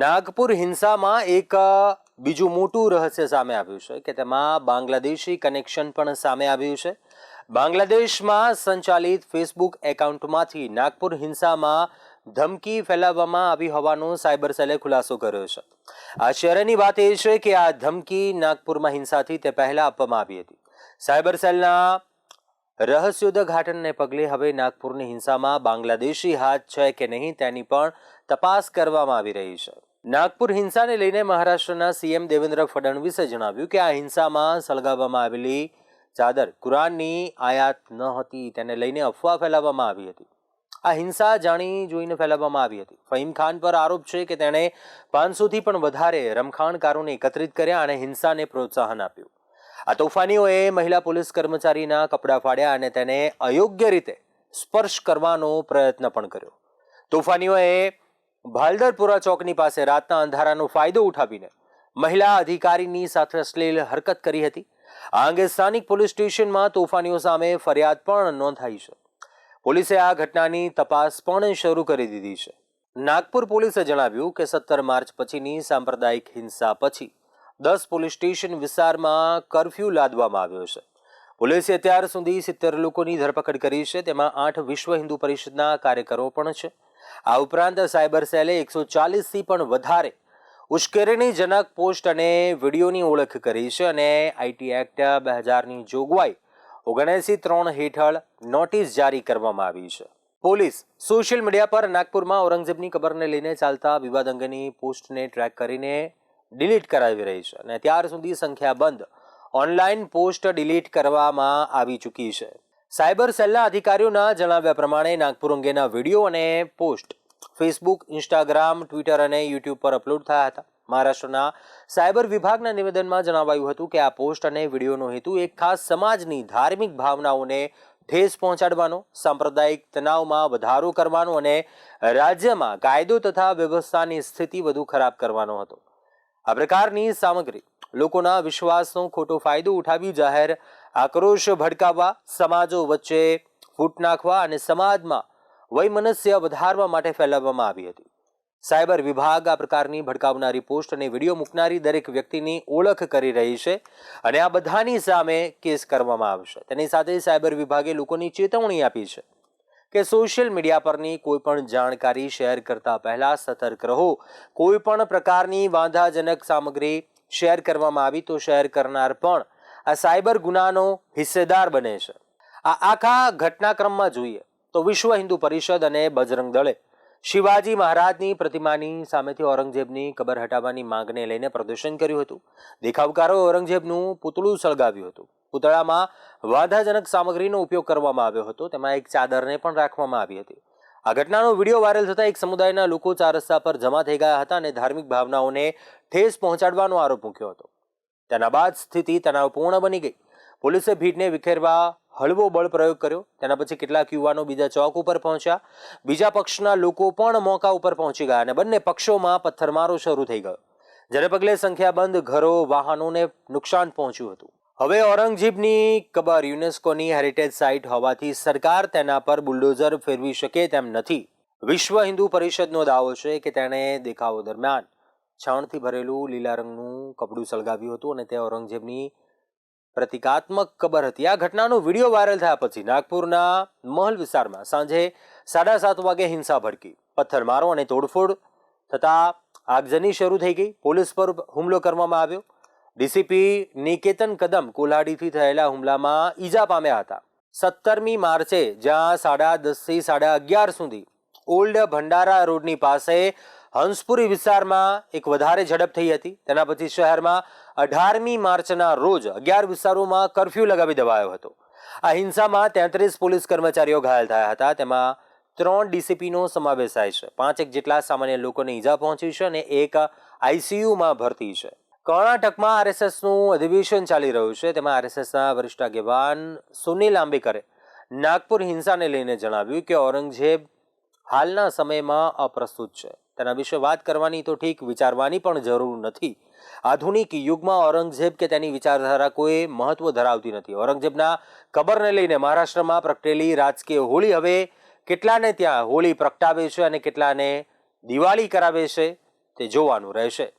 નાગપુર હિંસામાં એક બીજું મોટું રહસ્ય સામે આવ્યું છે કે તેમાં બાંગ્લાદેશી કનેક્શન પણ સામે આવ્યું છે. બાંગ્લાદેશમાં સંચાલિત ફેસબુક એકાઉન્ટમાંથી નાગપુર હિંસામાં ધમકી ફેલાવવામાં આવી હોવાનો સાયબર સેલે ખુલાસો કર્યો છે. આશ્ચર્યની વાત એ છે કે આ ધમકી નાગપુરમાં હિંસાથી તે પહેલા આપવામાં આવી હતી. સાયબર સેલના રહસ્યોદ્ઘાટનને પગલે હવે નાગપુરની હિંસામાં બાંગ્લાદેશી હાથ છે કે નહીં તેની પણ તપાસ કરવામાં આવી રહી છે. નાગપુર હિંસાને લઈને મહારાષ્ટ્રના સીએમ દેવેન્દ્ર ફડણવીસે જણાવ્યું કે આ હિંસામાં સળગાવવામાં આવેલી ચાદર કુરાનની આયાત ન હતી, તેને લઈને અફવા ફેલાવવામાં આવી હતી. આ હિંસા જાણી જોઈને ફેલાવવામાં આવી હતી. ફહીમ ખાન પર આરોપ છે કે તેણે 500થી પણ વધારે રમખાણકારોને એકત્રિત કર્યા અને હિંસાને પ્રોત્સાહન આપ્યું. આ તોફાનીઓએ મહિલા પોલીસ કર્મચારીના કપડાં ફાડ્યા અને તેને અયોગ્ય રીતે સ્પર્શ કરવાનો પ્રયત્ન પણ કર્યો. તોફાનીઓએ ભાલદરપુરા ચોકની પાસે રાતના અંધારાનો ફાયદો ઉઠાવીને મહિલા અધિકારીની સાથે અશ્લીલ હરકત કરી હતી. આ અંગે સ્થાનિક પોલીસ સ્ટેશનમાં તોફાનીઓ સામે ફરિયાદ પણ નોંધાઈ છે. પોલીસે આ ઘટનાની તપાસ પણ શરૂ કરી દીધી છે. નાગપુર પોલીસે જણાવ્યું કે 17 માર્ચ પછીની સાંપ્રદાયિક હિંસા પછી 10 પોલીસ સ્ટેશન વિસ્તારમાં કરફ્યુ લાદવામાં આવ્યો છે. પોલીસે અત્યાર સુધી 70 લોકોની ધરપકડ કરી છે. તેમાં 8 વિશ્વ હિન્દુ પરિષદના કાર્યકરો પણ છે. આ ઉપરાંત સાયબર સેલે 140થી પણ વધારે ઉશ્કેરણીજનક પોસ્ટ અને વિડીયોની ઓળખ કરી છે અને આઈટી એક્ટ 2000ની જોગવાઈ 79(3) હેઠળ નોટિસ જારી કરવામાં આવી છે. પોલીસ સોશિયલ મીડિયા પર નાગપુરમાં ઔરંગઝેબની કબરને લઈને ચાલતા વિવાદ અંગેની પોસ્ટને ટ્રેક કરીને ડિલીટ કરાવી રહી છે અને અત્યાર સુધી સંખ્યાબંધ ઓનલાઈન પોસ્ટ ડિલીટ કરવામાં આવી ચૂકી છે. સાયબર સેલના અધિકારીઓના જણાવ્યા પ્રમાણે નાગપુર અંગેના વિડીયો અને પોસ્ટ ફેસબુક, ઇન્સ્ટાગ્રામ, ટ્વિટર અને યુટ્યુબ પર અપલોડ થયા હતા. મહારાષ્ટ્રના સાયબર વિભાગના નિવેદનમાં જણાવાયું હતું કે આ પોસ્ટ અને વિડીયોનો હેતુ એક ખાસ સમાજની ધાર્મિક ભાવનાઓને ઠેસ પહોંચાડવાનો, સાંપ્રદાયિક તણાવમાં વધારો કરવાનો અને રાજ્યમાં કાયદો તથા વ્યવસ્થાની સ્થિતિ વધુ ખરાબ કરવાનો હતો. આ પ્રકારની સામગ્રી લોકોના વિશ્વાસનો ખોટો ફાયદો ઉઠાવી જાહેર આક્રોશ ભડકાવવા, સમાજો વચ્ચે ફૂટ નાખવા અને સમાજમાં વૈમનસ્ય વધારવા માટે ફેલાવવામાં આવી હતી. સાયબર વિભાગ આ પ્રકારની ભડકાવનારી પોસ્ટ અને વિડીયો મૂકનારી દરેક વ્યક્તિની ઓળખ કરી રહી છે અને આ બધાની સામે કેસ કરવામાં આવશે. તેની સાથે સાયબર વિભાગે લોકોની ચેતવણી આપી છે કે સોશિયલ મીડિયા પરની કોઈ પણ જાણકારી શેર કરતા પહેલા સતર્ક રહો. કોઈ પણ પ્રકારની વાંધાજનક સામગ્રી શેર કરવામાં આવી તો શેર કરનાર પણ આ સાયબર ગુનાનો હિસ્સેદાર બને છે. આ આખા ઘટનાક્રમમાં જોઈએ તો વિશ્વ હિન્દુ પરિષદ અને બજરંગ દળે શિવાજી મહારાજની પ્રતિમાની સામેથી ઔરંગઝેબની કબર હટાવવાની માંગને લઈને પ્રદર્શન કર્યું હતું. દેખાવકારોએ ઔરંગઝેબનું પૂતળું સળગાવ્યું હતું. પૂતળામાં વાંધાજનક સામગ્રીનો ઉપયોગ કરવામાં આવ્યો હતો. તેમાં એક ચાદરને પણ રાખવામાં આવી હતી. આ ઘટનાનો વિડીયો વાયરલ થતા એક સમુદાયના લોકો 4 રસ્તા પર જમા થઈ ગયા હતા અને ધાર્મિક ભાવનાઓને ઠેસ પહોંચાડવાનો આરોપ મૂક્યો હતો. તેના બાદ સ્થિતિ તણાવપૂર્ણ બની ગઈ. પોલીસે ભીડને વિખેરવા હળવો બળ પ્રયોગ કર્યો. તેના પછી કેટલાક યુવાનો બીજા ચોક ઉપર પહોંચ્યા. બીજા પક્ષના લોકો પણ મોકા ઉપર પહોંચી ગયા અને બંને પક્ષોમાં પથ્થરમારો શરૂ થઈ ગયો, જેને પગલે સંખ્યાબંધ ઘરો, વાહનોને નુકસાન પહોંચ્યું હતું. હવે ઔરંગઝેબની કબર યુનેસ્કોની હેરિટેજ સાઇટ હોવાથી સરકાર તેના પર બુલડોઝર ફેરવી શકે તેમ નથી. વિશ્વ હિન્દુ પરિષદનો દાવો છે કે તેણે દેખાવો દરમિયાન છાણથી ભરેલું લીલા રંગનું કપડું સળગાવ્યું હતું અને તે ઔરંગઝેબની પ્રતિકાત્મક કબર હતી. આ ઘટનાનો વિડીયો વાયરલ થયા પછી નાગપુરના મહલ વિસ્તારમાં સાંજે 7:30 વાગે હિંસા ભડકી. પથ્થરમારો અને તોડફોડ થતા આગજની શરૂ થઈ ગઈ. પોલીસ પર હુમલો કરવામાં આવ્યો. ડીસીપી નિકેતન કદમ કોલ્હાડીથી થયેલા હુમલામાં ઈજા પામ્યા હતા. 17મી માર્ચે જ્યાં 10:30થી 11:30 સુધી ઓલ્ડ ભંડારા રોડની પાસે હંસપુરી વિસ્તારમાં એક વધારે ઝડપ થઈ હતી. તેના પછી શહેરમાં 18મી માર્ચના રોજ 11 વિસ્તારોમાં કરફ્યુ લગાવી દેવાયો હતો. આ હિંસામાં 33 પોલીસ કર્મચારીઓ ઘાયલ થયા હતા. તેમાં 3 ડીસીપીનો સમાવેશ થાય છે. 5 જેટલા સામાન્ય લોકોને ઈજા પહોંચી છે અને એક આઈસીયુમાં ભરતી છે. કર્ણાટકમાં આરએસએસનું અધિવેશન ચાલી રહ્યું છે. તેમાં આરએસએસના વરિષ્ઠ આગેવાન સુનિલ આંબેકરે નાગપુર હિંસાને લઈને જણાવ્યું કે ઔરંગઝેબ હાલના સમયમાં અપ્રસ્તુત છે. તેના વિશે વાત કરવાની તો ઠીક, વિચારવાની પણ જરૂર નથી. આધુનિક યુગમાં ઔરંગઝેબ કે તેની વિચારધારા કોઈ મહત્વ ધરાવતી નથી. ઔરંગઝેબના કબરને લઈને મહારાષ્ટ્રમાં પ્રગટેલી રાજકીય હોળી હવે કેટલાને ત્યાં હોળી પ્રગટાવે છે અને કેટલાને દિવાળી કરાવે છે. તે જોવાનું રહેશે.